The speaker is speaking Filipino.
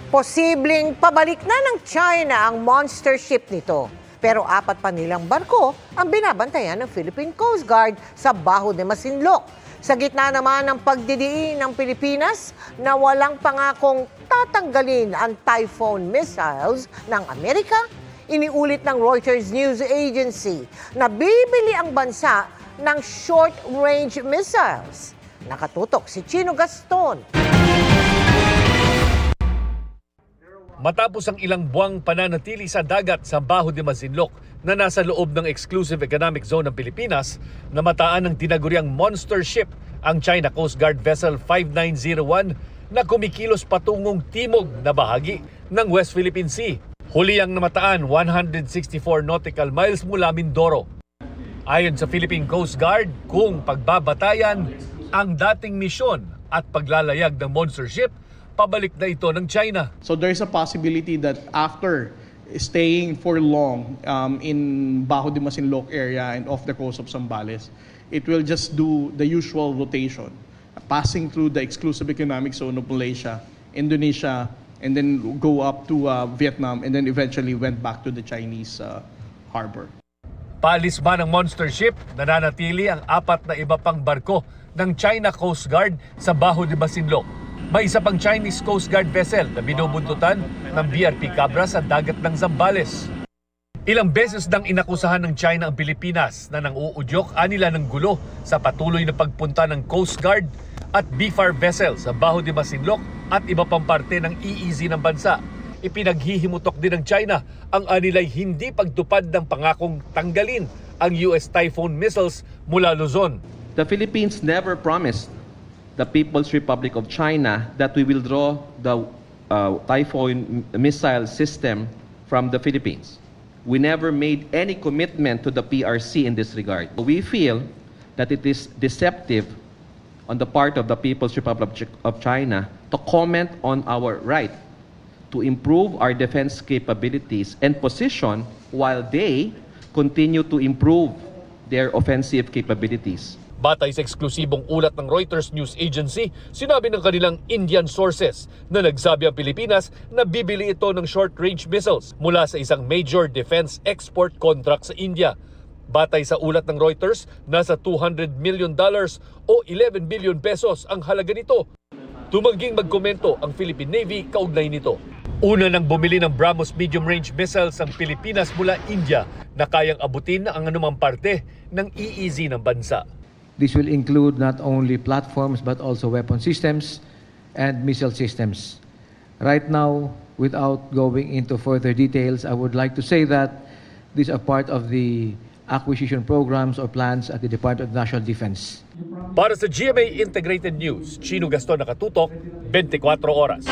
Posibleng pabalik na ng China ang monster ship nito. Pero 4 pa nilang barko ang binabantayan ng Philippine Coast Guard sa Baho de Masinloc. Sa gitna naman ng pagdidiin ng Pilipinas na walang pangakong tatanggalin ang Typhoon missiles ng Amerika, iniulit ng Reuters News Agency na bibili ang bansa ng short-range missiles. Nakatutok si Chino Gaston. Matapos ang ilang buwang pananatili sa dagat sa Baho de Masinloc na nasa loob ng Exclusive Economic Zone ng Pilipinas, namataan ng tinaguriang monster ship ang China Coast Guard Vessel 5901 na kumikilos patungong timog na bahagi ng West Philippine Sea. Huli ang namataan 164 nautical miles mula Mindoro. Ayon sa Philippine Coast Guard, kung pagbabatayan ang dating misyon at paglalayag ng monster ship, pabalik na ito ng China. So there's a possibility that after staying for long in Baho de Masinloc area and off the coast of Zambales, it will just do the usual rotation, passing through the exclusive economic zone of Malaysia, Indonesia, and then go up to Vietnam, and then eventually went back to the Chinese harbor. Paalis man ng monster ship, nananatili ang 4 na iba pang barko ng China Coast Guard sa Baho de Masinloc. May isa pang Chinese Coast Guard vessel na binubuntutan ng BRP Cabra sa dagat ng Zambales. Ilang beses nang inakusahan ng China ang Pilipinas na nang-uudyok anila ng gulo sa patuloy na pagpunta ng Coast Guard at BFAR vessel sa Baho de Masinloc at iba pang parte ng EEZ ng bansa. Ipinaghihimutok din ng China ang anilay hindi pagtupad ng pangakong tanggalin ang US Typhoon missiles mula Luzon. The Philippines never promised the People's Republic of China that we will draw the Typhoon missile system from the Philippines. We never made any commitment to the PRC in this regard. We feel that it is deceptive on the part of the People's Republic of China to comment on our right to improve our defense capabilities and position while they continue to improve their offensive capabilities. Batay sa eksklusibong ulat ng Reuters News Agency, sinabi ng kanilang Indian sources na nagsabi ang Pilipinas na bibili ito ng short-range missiles mula sa isang major defense export contract sa India. Batay sa ulat ng Reuters, nasa $200 million o 11 billion pesos ang halaga nito. Tumangging magkomento ang Philippine Navy kaugnay nito. Una nang bumili ng BrahMos medium-range missiles ang Pilipinas mula India na kayang abutin ang anumang parte ng EEZ ng bansa. This will include not only platforms but also weapon systems and missile systems. Right now, without going into further details, I would like to say that these are part of the acquisition programs or plans at the Department of National Defense. Para sa GMA Integrated News, Chino Gaston, nakatutok, 24 oras.